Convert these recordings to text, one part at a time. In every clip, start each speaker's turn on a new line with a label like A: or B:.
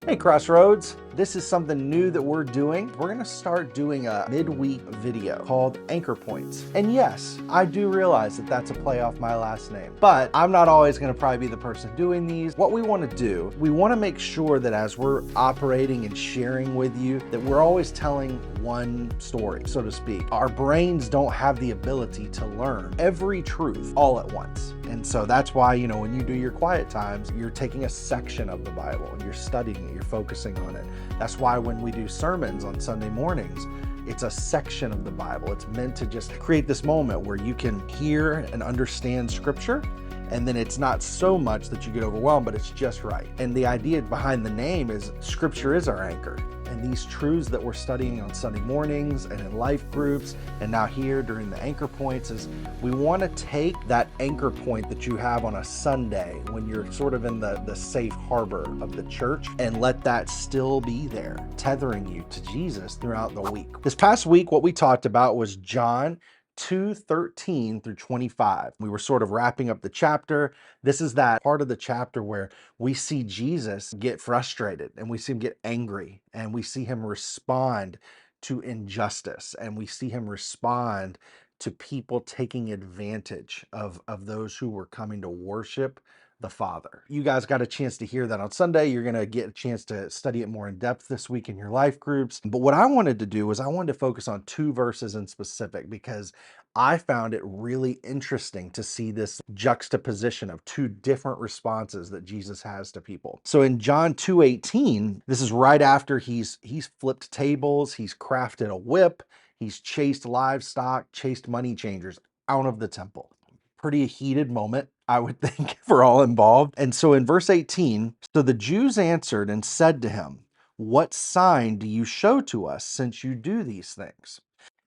A: Hey Crossroads, this is something new that we're doing. We're gonna start doing a midweek video called Anchor Points. And yes, I do realize that that's a play off my last name, but I'm not always gonna probably be the person doing these. What we wanna do, we wanna make sure that as we're operating and sharing with you, that we're always telling one story, so to speak. Our brains don't have the ability to learn every truth all at once. And so that's why, when you do your quiet times, you're taking a section of the Bible and you're studying it, you're focusing on it. That's why when we do sermons on Sunday mornings, it's a section of the Bible. It's meant to just create this moment where you can hear and understand scripture. And then it's not so much that you get overwhelmed, but it's just right. And the idea behind the name is scripture is our anchor. And these truths that we're studying on Sunday mornings and in life groups, and now here during the anchor points, is we want to take that anchor point that you have on a Sunday when you're sort of in the safe harbor of the church and let that still be there, tethering you to Jesus throughout the week. This past week, what we talked about was John 2:13 through 25. We were sort of wrapping up the chapter. This is that part of the chapter where we see Jesus get frustrated and we see him get angry and we see him respond to injustice and we see him respond to people taking advantage of those who were coming to worship the Father. You guys got a chance to hear that on Sunday. You're going to get a chance to study it more in depth this week in your life groups. But what I wanted to do was I wanted to focus on two verses in specific because I found it really interesting to see this juxtaposition of two different responses that Jesus has to people. So in John 2:18, this is right after he's flipped tables, he's crafted a whip, he's chased livestock, chased money changers out of the temple. Pretty heated moment, I would think, for all involved. And so in verse 18, so the Jews answered and said to him, "What sign do you show to us since you do these things?"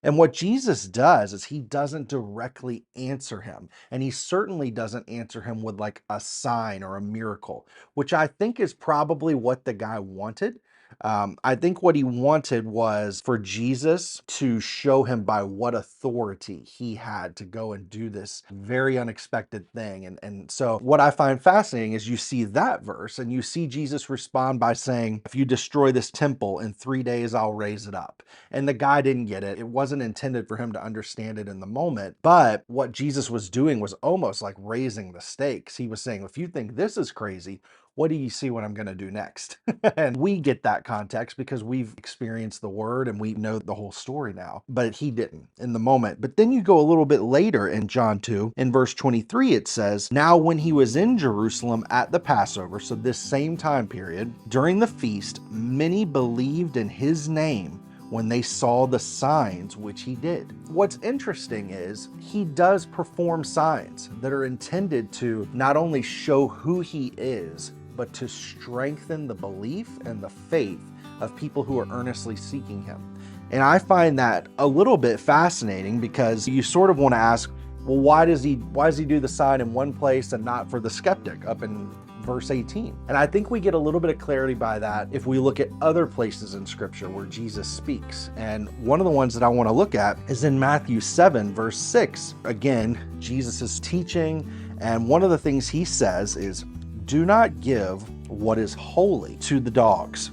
A: And what Jesus does is he doesn't directly answer him. And he certainly doesn't answer him with like a sign or a miracle, which I think is probably what the guy wanted. I think what he wanted was for Jesus to show him by what authority he had to go and do this very unexpected thing. And so what I find fascinating is you see that verse and you see Jesus respond by saying, "If you destroy this temple in 3 days, I'll raise it up." And the guy didn't get it. It wasn't intended for him to understand it in the moment. But what Jesus was doing was almost like raising the stakes. He was saying, if you think this is crazy, what do you see what I'm going to do next? And we get that context because we've experienced the word and we know the whole story now, but he didn't in the moment. But then you go a little bit later in John 2, in verse 23, it says, "Now when he was in Jerusalem at the Passover," so this same time period, "during the feast, many believed in his name when they saw the signs which he did." What's interesting is he does perform signs that are intended to not only show who he is, but to strengthen the belief and the faith of people who are earnestly seeking him. And I find that a little bit fascinating because you sort of want to ask, well, why does he do the sign in one place and not for the skeptic up in verse 18? And I think we get a little bit of clarity by that if we look at other places in scripture where Jesus speaks. And one of the ones that I want to look at is in Matthew 7, verse 6. Again, Jesus is teaching, and one of the things he says is, "Do not give what is holy to the dogs,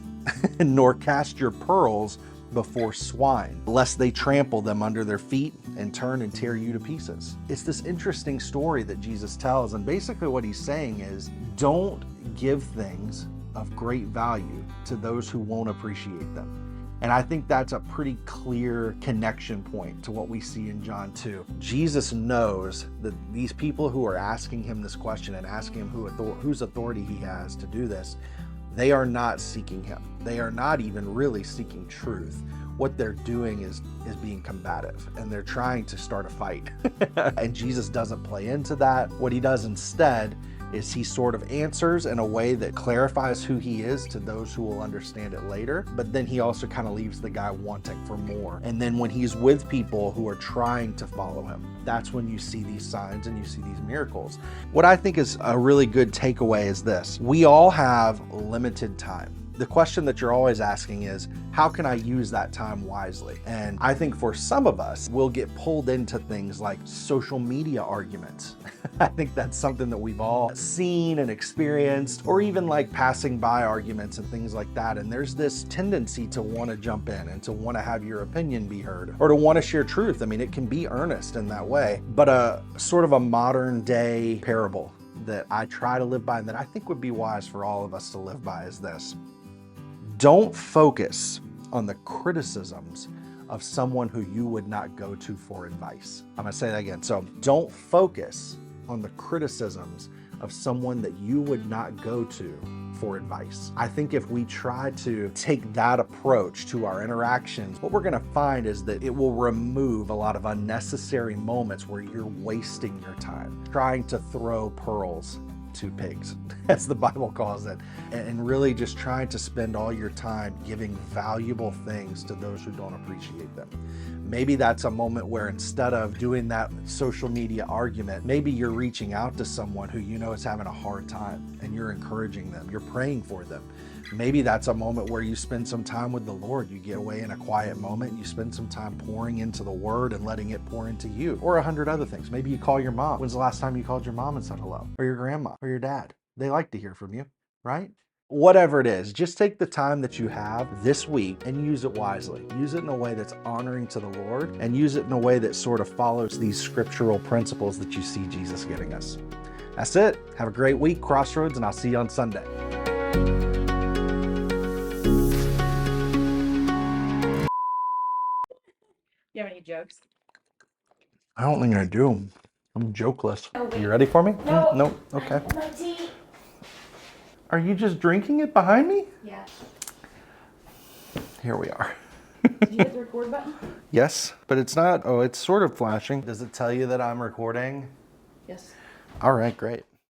A: nor cast your pearls before swine, lest they trample them under their feet and turn and tear you to pieces." It's this interesting story that Jesus tells, and basically what he's saying is, don't give things of great value to those who won't appreciate them. And I think that's a pretty clear connection point to what we see in John 2. Jesus knows that these people who are asking him this question and asking him whose authority he has to do this, they are not seeking him. They are not even really seeking truth. What they're doing is being combative, and they're trying to start a fight. And Jesus doesn't play into that. What he does instead is he sort of answers in a way that clarifies who he is to those who will understand it later, but then he also kind of leaves the guy wanting for more. And then when he's with people who are trying to follow him, that's when you see these signs and you see these miracles. What I think is a really good takeaway is this: we all have limited time. The question that you're always asking is, how can I use that time wisely? And I think for some of us, we'll get pulled into things like social media arguments. I think that's something that we've all seen and experienced, or even like passing by arguments and things like that. And there's this tendency to want to jump in and to want to have your opinion be heard, or to want to share truth. I mean, it can be earnest in that way, but a sort of a modern day parable that I try to live by and that I think would be wise for all of us to live by is this. Don't focus on the criticisms of someone who you would not go to for advice. I'm gonna say that again. So don't focus on the criticisms of someone that you would not go to for advice. I think if we try to take that approach to our interactions, what we're gonna find is that it will remove a lot of unnecessary moments where you're wasting your time trying to throw pearls to pigs, as the Bible calls it, and really just trying to spend all your time giving valuable things to those who don't appreciate them. Maybe that's a moment where instead of doing that social media argument, maybe you're reaching out to someone who you know is having a hard time and you're encouraging them, you're praying for them. Maybe that's a moment where you spend some time with the Lord. You get away in a quiet moment, you spend some time pouring into the Word and letting it pour into you, or 100 other things. Maybe you call your mom. When's the last time you called your mom and said hello? Or your grandma, or your dad? They like to hear from you, right? Whatever it is, just take the time that you have this week and use it wisely. Use it in a way that's honoring to the Lord, and use it in a way that sort of follows these scriptural principles that you see Jesus giving us. That's it. Have a great week, Crossroads, and I'll see you on Sunday.
B: You have any jokes?
A: I don't think I do. I'm jokeless.
B: Oh, wait.
A: You ready for me?
B: No.
A: No? Okay.
B: My tea.
A: Are you just drinking it behind me?
B: Yeah.
A: Here we are.
B: Did you hit the record button?
A: Yes, but it's not. Oh, it's sort of flashing. Does it tell you that I'm recording?
B: Yes.
A: All right, great.